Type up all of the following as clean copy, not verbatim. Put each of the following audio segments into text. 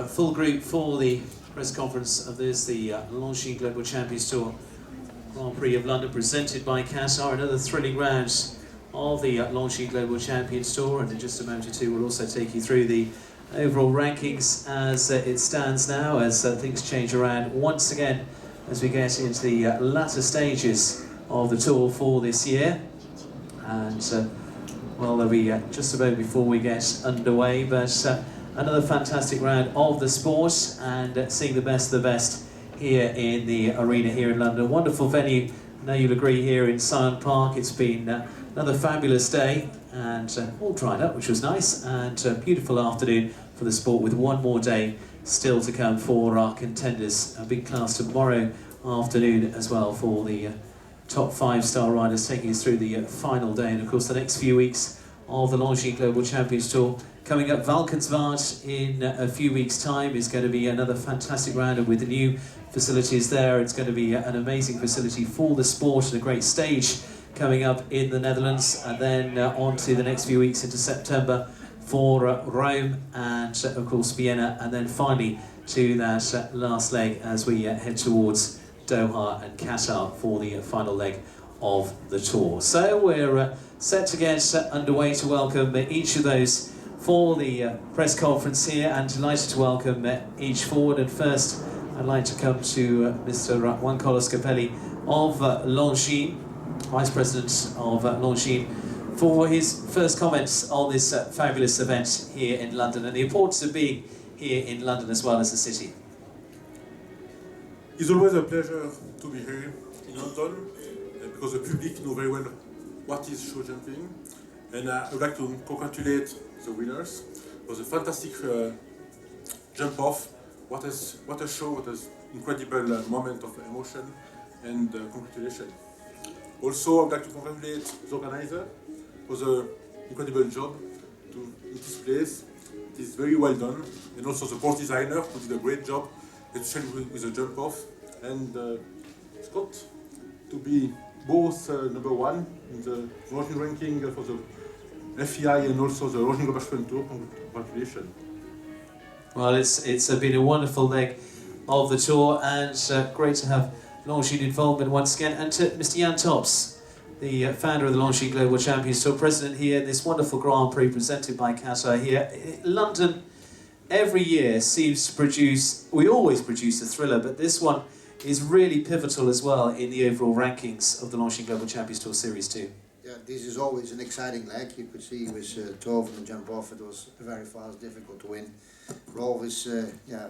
full group for the press conference of this, the Longines Global Champions Tour Grand Prix of London, presented by Qatar. Another thrilling round of the Longines Global Champions Tour, and in just a moment or two we'll also take you through the overall rankings as it stands now, as things change around once again as we get into the latter stages of the tour for this year. And well, there'll be just about before we get underway, but another fantastic round of the sport, and seeing the best of the best here in the arena here in London. Wonderful venue, I know you'll agree, here in Syon Park. It's been another fabulous day, and all dried up, which was nice, and a beautiful afternoon for the sport, with one more day still to come for our contenders. A big class tomorrow afternoon as well for the top 5-star riders, taking us through the final day. And of course the next few weeks of the Longines Global Champions Tour coming up. Valkenswaard in a few weeks' time is going to be another fantastic round, and with the new facilities there, it's going to be an amazing facility for the sport, and a great stage coming up in the Netherlands. And then on to the next few weeks into September for Rome, and of course Vienna, and then finally to that last leg as we head towards Doha and Qatar for the final leg of the tour. So we're set to get underway to welcome each of those for the press conference here, and delighted to welcome each forward. And first I'd like to come to Mr. Juan Carlos Capelli of Longines, Vice President of Longines, for his first comments on this fabulous event here in London, and the importance of being here in London as well as the city. It's always a pleasure to be here in London, because the public know very well what is show jumping, and I would like to congratulate the winners for the fantastic jump off. What a show, what an incredible moment of emotion, and congratulations. Also, I would like to congratulate the organizer for the incredible job in this place. It is very well done, and also the course designer who did a great job, especially with the jump off, and Scott to be both number one in the Longines ranking for the FEI and also the Longines Global Champions Tour. Congratulations. Well, it's been a wonderful leg of the tour, and great to have Longines involvement once again. And to Mr. Jan Tops, the founder of the Longines Global Champions Tour, president here in this wonderful Grand Prix presented by Qatar here. London every year seems to produce, we always produce a thriller, but this one is really pivotal as well in the overall rankings of the Longines Global Champions Tour Series 2. Yeah, this is always an exciting leg. You could see with 12 and the jump off, it was very fast, difficult to win. Rolf is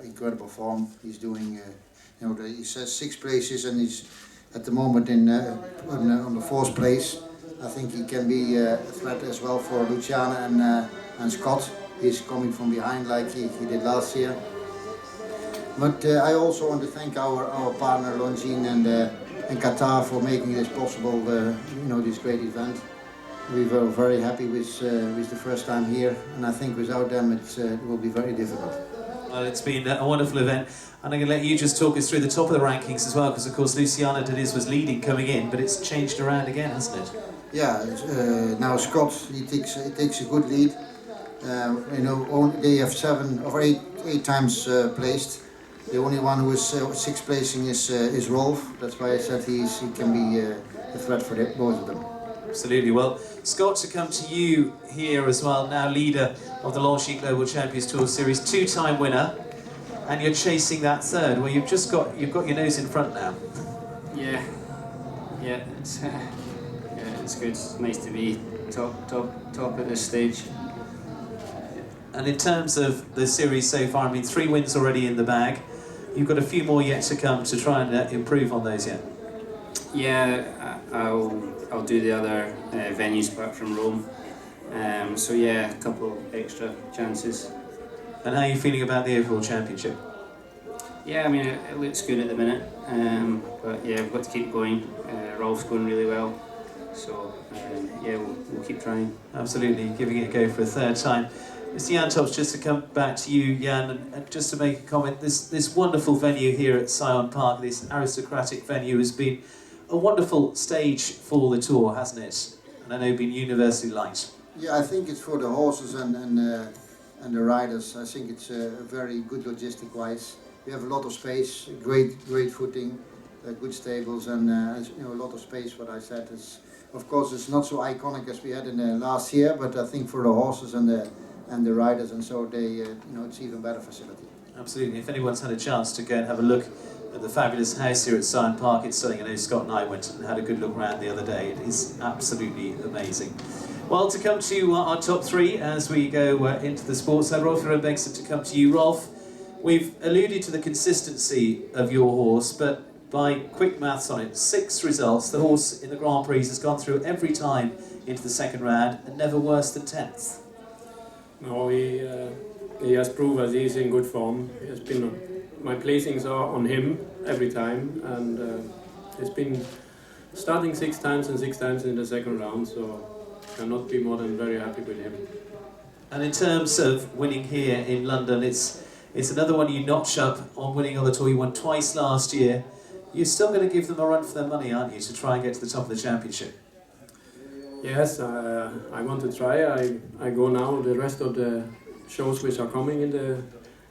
incredible form. He's doing, he says 6 places, and he's at the moment on the 4th place. I think he can be a threat as well for Luciana and Scott. He's coming from behind like he did last year. But I also want to thank our partner Longines and Qatar for making this possible. This great event. We were very happy with the first time here, and I think without them it will be very difficult. Well, it's been a wonderful event, and I'm going to let you just talk us through the top of the rankings as well, because of course Luciana Deniz was leading coming in, but it's changed around again, hasn't it? Yeah, now Scott he takes a good lead. They have 7 or 8 times placed. The only one who is 6th placing is Rolf. That's why I said he can be a threat for both of them. Absolutely. Well, Scott, to come to you here as well, now leader of the Longines Global Champions Tour Series, 2-time winner, and you're chasing that 3rd. Well, you've got your nose in front now. Yeah, it's good. It's nice to be top at this stage. And in terms of the series so far, I mean, 3 wins already in the bag. You've got a few more yet to come to try and improve on those yet. Yeah, I'll do the other venues apart from Rome. So yeah, a couple extra chances. And how are you feeling about the overall championship? Yeah, I mean it looks good at the minute. But yeah, we've got to keep going. Rolf's going really well. So yeah, we'll keep trying. Absolutely, giving it a go for a 3rd time. Mr. Jan Tops, just to come back to you, Jan, and just to make a comment, this wonderful venue here at Syon Park, this aristocratic venue, has been a wonderful stage for the tour, hasn't it? And I know been universally liked. Yeah, I think it's for the horses and the riders. I think it's very good logistic-wise. We have a lot of space, great footing, good stables, and a lot of space. What I said is, of course, it's not so iconic as we had in the last year, but I think for the horses and the riders, and so they, it's even better facility. Absolutely. If anyone's had a chance to go and have a look at the fabulous house here at Syon Park, it's something I know Scott and I went and had a good look around the other day. It is absolutely amazing. Well, to come to our top three as we go into the sports, Rolf Rembeksen, to come to you. Rolf, we've alluded to the consistency of your horse, but by quick maths on it, 6 results. The horse in the Grand Prix has gone through every time into the second round and never worse than 10th. No, he has proved that he's in good form. He has been my placings are on him every time, and he's been starting 6 times and 6 times in the second round, so cannot be more than very happy with him. And in terms of winning here in London, it's another one you notch up on winning on the tour. You won twice last year. You're still going to give them a run for their money, aren't you, to try and get to the top of the championship? Yes, I want to try. I go now the rest of the shows which are coming in the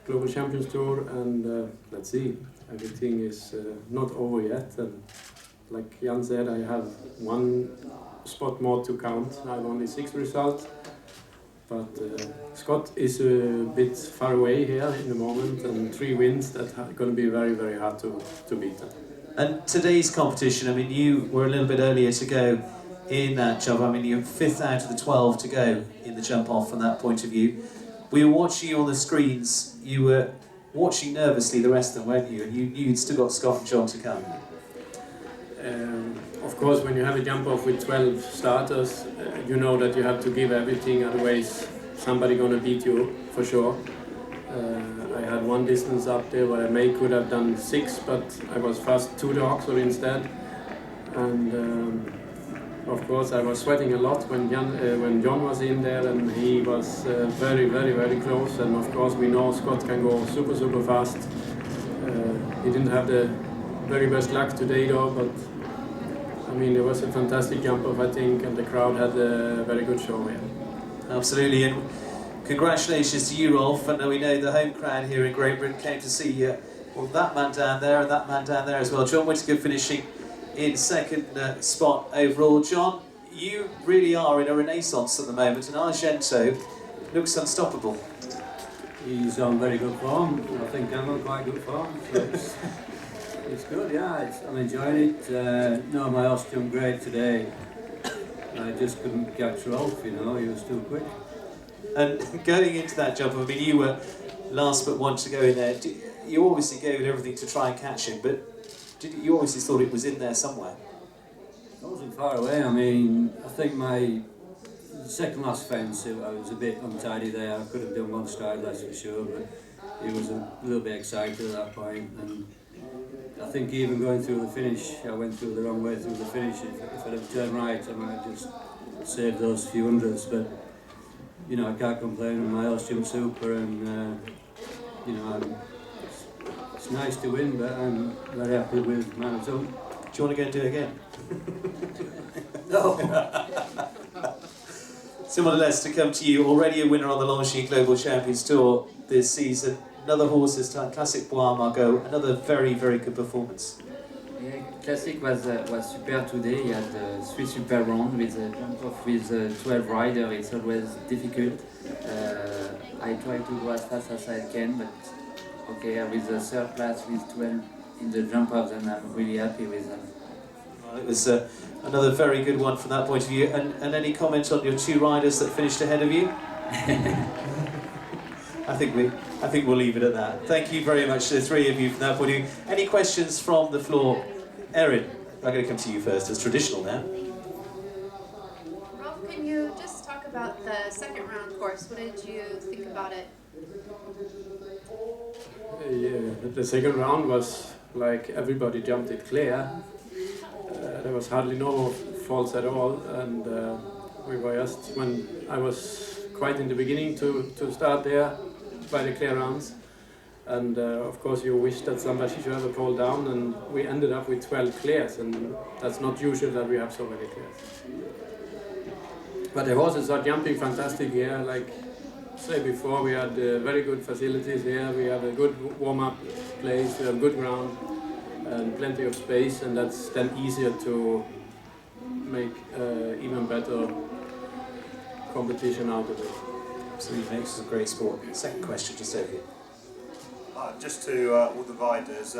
Global Champions Tour, and let's see. Everything is not over yet, and like Jan said, I have 1 spot more to count. I have only 6 results, but Scott is a bit far away here in the moment, and 3 wins that are going to be very, very hard to beat. And today's competition, I mean, you were a little bit earlier to go in that jump. I mean, you're 5th out of the 12 to go in the jump off from that point of view. We were watching you on the screens. You were watching nervously the rest of them, weren't you? And you knew you'd still got Scott and John to come. Of course, when you have a jump off with 12 starters, you know that you have to give everything, otherwise somebody gonna beat you for sure. I had 1 distance up there where I could have done 6, but I was fast to the Oxford instead. And of course, I was sweating a lot when John was in there, and he was very, very, very close. And of course, we know Scott can go super, super fast. He didn't have the very best luck today, though, but I mean, it was a fantastic jump off, I think, and the crowd had a very good show here. Absolutely, and congratulations to you, Rolf. And we know the home crowd here in Great Britain came to see well, that man down there and that man down there as well. John Whittaker finishing in 2nd spot overall. John, you really are in a renaissance at the moment, and Argento looks unstoppable. He's on very good form. I think I'm on quite good form. So it's good, yeah. I'm enjoying it. No, my horse jumped great today. I just couldn't catch Rolf, he was too quick. And going into that jump, I mean, you were last but 1 to go in there. You obviously gave it everything to try and catch him, but you obviously thought it was in there somewhere. I wasn't far away. I mean, I think my second last fence, I was a bit untidy there. I could have done 1 stride less for sure, but he was a little bit excited at that point. And I think even going through the finish, I went through the wrong way through the finish. If I'd have turned right, I might have just saved those few hundreds. But I can't complain. My horse jumped super, and it's nice to win, but I'm very happy with my result. Do you want to go and do it again? No. Similar to come to you, already a winner on the Longines Global Champions Tour this season. Another horse this time, Classic Bois Margot, another very, very good performance. Yeah, Classic was super today. He had 3 super rounds with a jump off with 12 rider. It's always difficult. I try to go as fast as I can, but okay, with the 3rd place with 12 in the jump off, then I'm really happy with them. Well, it was another very good one from that point of view. And any comment on your 2 riders that finished ahead of you? I think we'll leave it at that. Thank you very much to the 3 of you from that point of view. Any questions from the floor? Erin, I'm going to come to you first, as traditional now. Rolf, can you just talk about the 2nd round course? What did you think about it? Yeah, the 2nd round was like everybody jumped it clear. There was hardly no faults at all, and we were just, when I was quite in the beginning to start there by the clear rounds, and of course you wish that somebody should have a pole down, and we ended up with 12 clears, and that's not usual that we have so many clears. But the horses are jumping fantastic here, like say before, we had very good facilities here. We have a good warm-up place, we have good ground and plenty of space, and that's then easier to make even better competition out of it. Absolutely, makes it a great sport. Second question, just over here. Just to all the riders,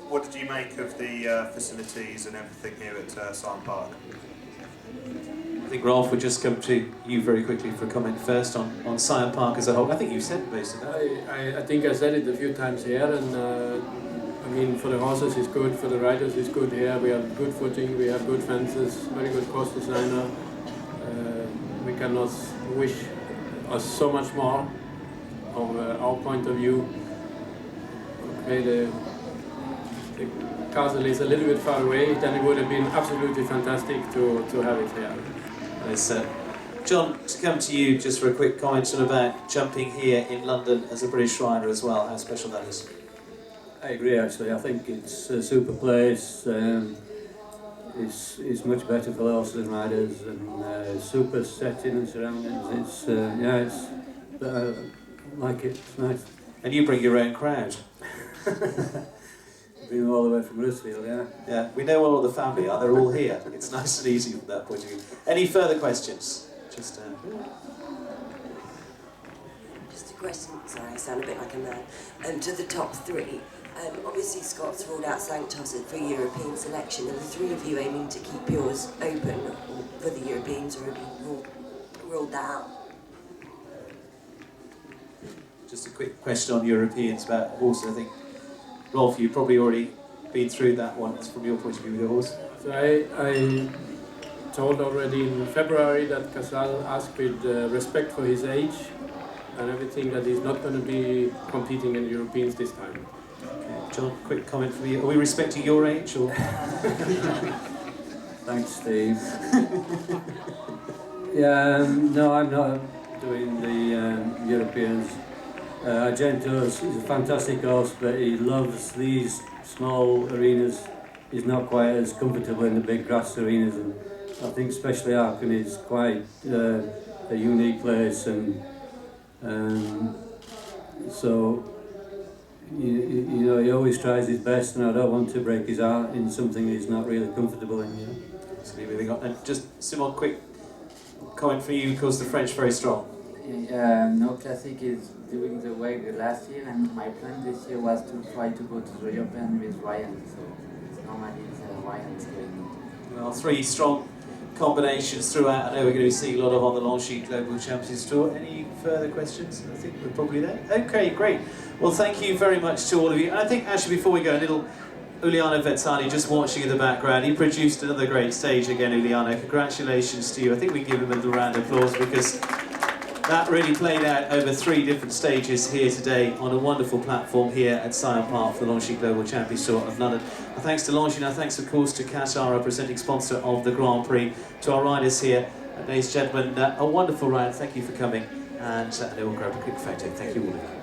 what did you make of the facilities and everything here at Science Park? I think Rolf would just come to you very quickly for a comment first on Science Park as a whole. I think you said most of that. I think I said it a few times here, and I mean, for the horses it's good, for the riders it's good here. We have good footing, we have good fences, very good course designer. We cannot wish us so much more from our point of view. Okay, the castle is a little bit far away, then it would have been absolutely fantastic to have it here. Yes, John, to come to you just for a quick comment about jumping here in London as a British rider as well, how special that is. I agree actually, I think it's a super place, it's much better for horses and riders, and super setting and surroundings, I like it, it's nice. And you bring your own crowd. Been all the way from Rusfield, yeah. Yeah, we know where all the family are, they're all here. It's nice and easy from that point of view. Any further questions? Just a question, sorry I sound a bit like a man, to the top three. Obviously Scott's ruled out Sanctos for European selection. Are the three of you aiming to keep yours open for the Europeans, or have you ruled that out? Just a quick question on Europeans about horses. I think, Rolf, you've probably already been through that one from your point of view with your horse. So I told already in February that Casal asked with respect for his age and everything that he's not going to be competing in the Europeans this time. Okay. John, quick comment from you. Are we respecting your age or? Thanks, Steve. Yeah, no, I'm not doing the Europeans. Argento's is a fantastic horse, but he loves these small arenas. He's not quite as comfortable in the big grass arenas, and I think especially Aachen is quite a unique place, and so you know, he always tries his best, and I don't want to break his heart in something he's not really comfortable in. Absolutely. And just Simon, quick comment for you, because the French very strong. No Classic is doing the way last year, and my plan this year was to try to go to the European with Ryan, so normally it's Ryan is going. Well, three strong combinations throughout. I know we're going to see a lot of on the Longines Global Champions Tour. Any further questions? I think we're probably there. Okay, great. Well, thank you very much to all of you. And I think actually before we go, a little Uliana Vetsani just watching in the background. He produced another great stage again, Uliana. Congratulations to you. I think we give him a little round of applause, because that really played out over 3 different stages here today on a wonderful platform here at Science Park for the Longines Global Champions Tour of London. And thanks to Longines, and thanks of course to Qatar, our presenting sponsor of the Grand Prix, to our riders here. Ladies and gentlemen, a wonderful ride. Thank you for coming, and we'll grab a quick photo. Thank you all.